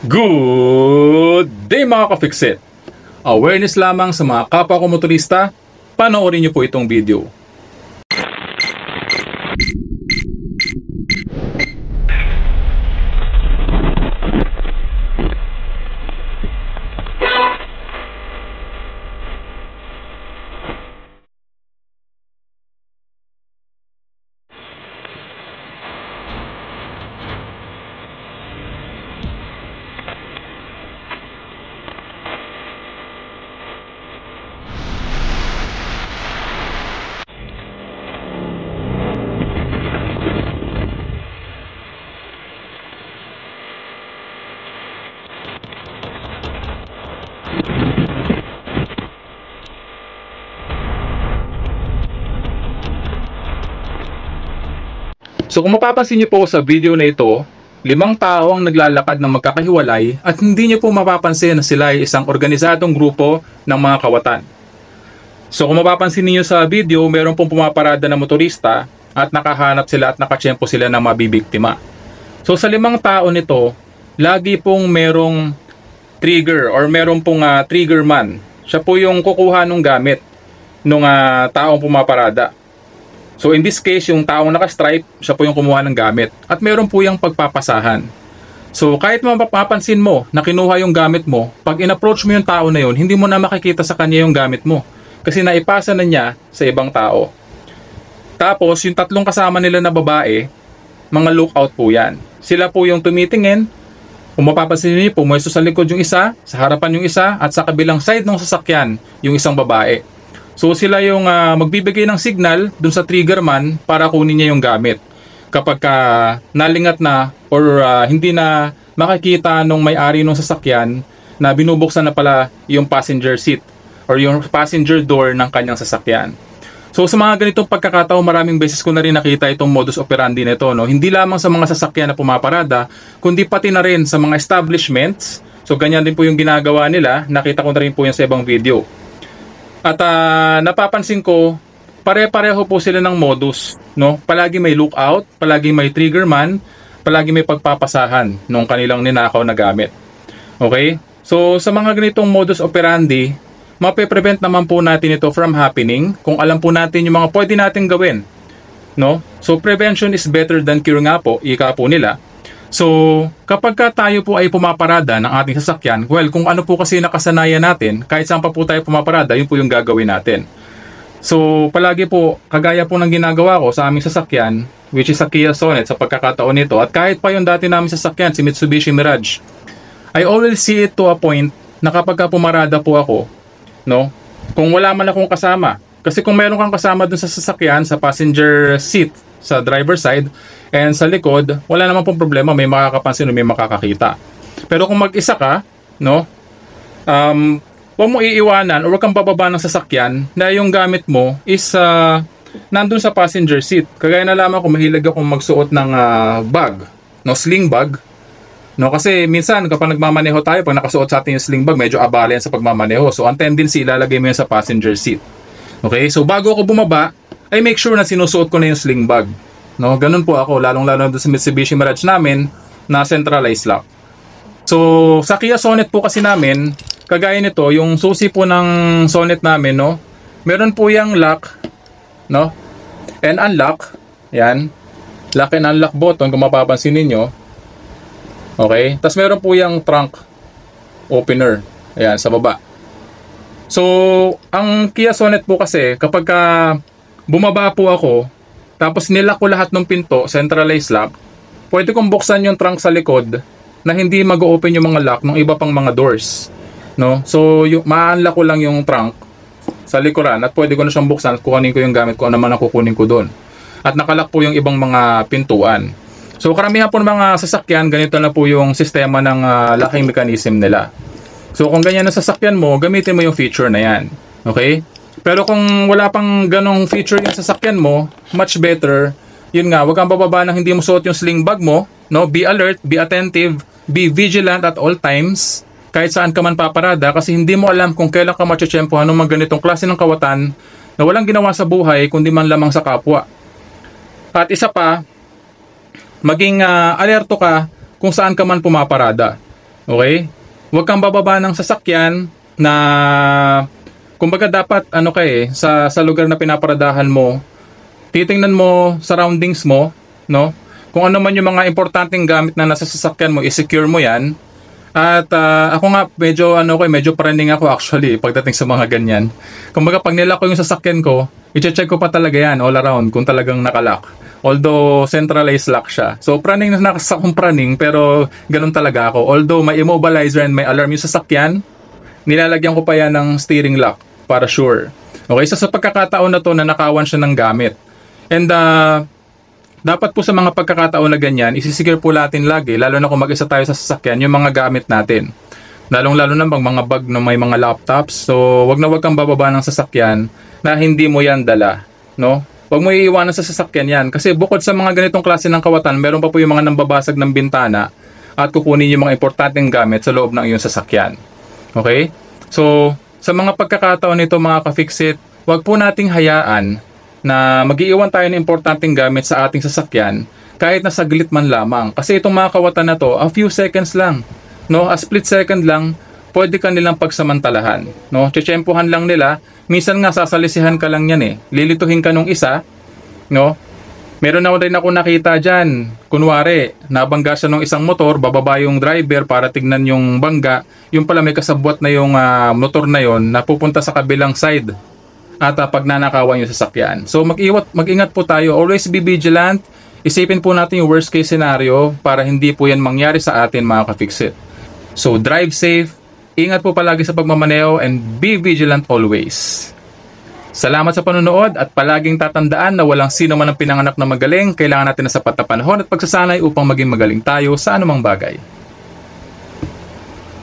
Good day mga ka-Fixit! Awareness lamang sa mga kapwa ko motorista, panoorin niyo po itong video. So kung mapapansin niyo po sa video na ito, 5 tao ang naglalakad ng magkakahiwalay at hindi niyo po mapapansin na sila ay isang organisadong grupo ng mga kawatan. So kung mapapansin niyo sa video, meron pong pumaparada na motorista at nakahanap sila at nakatsyempo sila ng mabibiktima. So sa 5 tao nito, lagi pong merong trigger or meron pong trigger man. Siya po yung kukuha ng gamit ng taong pumaparada. So in this case, yung taong naka-stripe, siya po yung kumuha ng gamit. At meron po yung pagpapasahan. So kahit mapapansin mo na kinuha yung gamit mo, pag in-approach mo yung tao na yun, hindi mo na makikita sa kanya yung gamit mo. Kasi naipasa na niya sa ibang tao. Tapos yung 3 kasama nila na babae, mga lookout po yan. Sila po yung tumitingin. Kung mapapansin niyo, pumwesto sa likod yung isa, sa harapan yung isa, at sa kabilang side ng sasakyan, yung isang babae. So sila yung magbibigay ng signal dun sa trigger man para kunin niya yung gamit. Kapag nalingat na or hindi na makikita nung may-ari ng sasakyan na binubuksan na pala yung passenger seat or yung passenger door ng kanyang sasakyan. So sa mga ganitong pagkakataon, maraming beses ko na rin nakita itong modus operandi nito, no? Hindi lamang sa mga sasakyan na pumaparada, kundi pati na rin sa mga establishments. So ganyan din po yung ginagawa nila. Nakita ko na rin po yan sa ibang video. At napapansin ko, pare-pareho po sila ng modus, no? Palagi may lookout, palagi may trigger man, palagi may pagpapasahan nung kanilang ninakaw na gamit. Okay? So sa mga ganitong modus operandi, mape-prevent naman po natin ito from happening kung alam po natin yung mga pwede nating gawin, no? So prevention is better than cure nga po, ika po nila. So, kapag tayo po ay pumaparada ng ating sasakyan, well, kung ano po kasi nakasanayan natin, kahit saan pa po tayo pumaparada, yun po yung gagawin natin. So, palagi po, kagaya po ng ginagawa ko sa aming sasakyan, which is sa Kia Sonet sa pagkakataon nito, at kahit pa yung dati namin sasakyan, si Mitsubishi Mirage, I always see it to a point na kapag pumarada po ako, no, kung wala man akong kasama, kasi kung meron kang kasama dun sa sasakyan, sa passenger seat, sa driver side, and sa likod, wala naman pong problema, may makakapansin o may makakakita. Pero kung mag-isa ka, no, huwag mo iiwanan o huwag kang bababa ng sasakyan na yung gamit mo is nandun sa passenger seat. Kagaya na lamang kung mahilig akong magsuot ng bag, no, sling bag. No, kasi minsan kapag nagmamaneho tayo, pag nakasuot sa atin yung sling bag, medyo abala yan sa pagmamaneho. So ang tendency, ilalagay mo yan sa passenger seat. Okay, so bago ako bumaba, ay make sure na sinusuot ko na yung sling bag. No, ganun po ako, lalong-lalo sa Mitsubishi Mirage namin na centralized lock. So, sa Kia Sonet po kasi namin, kagaya nito, yung susi po ng Sonet namin, no, meron po yung lock, no, and unlock. Yan. Lock and unlock button, kung mapapansin ninyo. Okay? Tapos meron po yung trunk opener. Ayan, sa baba. So, ang Kia Sonet po kasi, kapag bumaba po ako, tapos nilock ko lahat ng pinto, centralized lock, pwede kong buksan yung trunk sa likod na hindi mag-open yung mga lock ng iba pang mga doors. No? So, ma-unlock ko lang yung trunk sa likuran at pwede ko na siyang buksan at kukunin ko yung gamit ko, ano man ang kukunin ko doon. At nakalock po yung ibang mga pintuan. So, karamihan po ng mga sasakyan, ganito na po yung sistema ng locking mechanism nila. So, kung ganyan ang sasakyan mo, gamitin mo yung feature na yan. Okay? Pero kung wala pang ganong feature yung sasakyan mo, much better, yun nga, wag kang bababa nang hindi mo suot yung sling bag mo, no? Be alert, be attentive, be vigilant at all times, kahit saan ka man paparada, kasi hindi mo alam kung kailan ka matsyempohan ng mga ganitong klase ng kawatan na walang ginawa sa buhay, kundi man lamang sa kapwa. At isa pa, maging alerto ka kung saan ka man pumaparada. Okay? Huwag kang bababa ng sasakyan na kumbaga dapat sa lugar na pinaparadahan mo, titingnan mo surroundings mo, no? Kung ano man yung mga importanteng gamit na nasa sasakyan mo, i-secure mo 'yan. At ako nga medyo praning ako actually pagdating sa mga ganyan. Kumbaga pag nilak ko yung sasakyan ko, i-check ko pa talaga yan all around kung talagang nakalock. Although centralized lock siya. So praning na nakasakong praning pero ganun talaga ako. Although may immobilizer and may alarm yung sasakyan, nilalagyan ko pa yan ng steering lock para sure. Okay, so sa pagkakataon na to na nakawan siya ng gamit. And dapat po sa mga pagkakataon na ganyan, isisigure po natin lagi, lalo na kung mag-isa tayo sa sasakyan, yung mga gamit natin. Lalong-lalo na bang mga bag na may mga laptops. So, wag kang bababa ng sasakyan na hindi mo yan dala. No? Wag mo iiwanan sa sasakyan yan. Kasi bukod sa mga ganitong klase ng kawatan, meron pa po yung mga nambabasag ng bintana at kukunin yung mga importanteng gamit sa loob ng iyong sasakyan. Okay? So, sa mga pagkakataon nito mga ka-fixit, wag po nating hayaan na mag-iiwan tayo ng importanteng gamit sa ating sasakyan kahit na saglit man lamang. Kasi itong mga kawatan na to, a few seconds lang, no? A split second lang, pwede ka nilang pagsamantalahan, no? Tsetsempohan lang nila, minsan nga sasalisihan ka lang yan lilituhin ka nung isa, no? Meron na rin ako nakita dyan, kunwari, nabangga siya ng isang motor, bababa yung driver para tignan yung bangga, yung pala may kasabwat na yung motor na yon na pupunta sa kabilang side at pag nanakawan yung sasakyan. So mag-ingat po tayo. Always be vigilant. Isipin po natin yung worst case scenario para hindi po yan mangyari sa atin mga ka-fixit. So drive safe, ingat po palagi sa pagmamaneho, and be vigilant always. Salamat sa panonood at palaging tatandaan na walang sino man ang pinanganak na magaling. Kailangan natin na sapat na panahon at pagsasanay upang maging magaling tayo sa anumang bagay.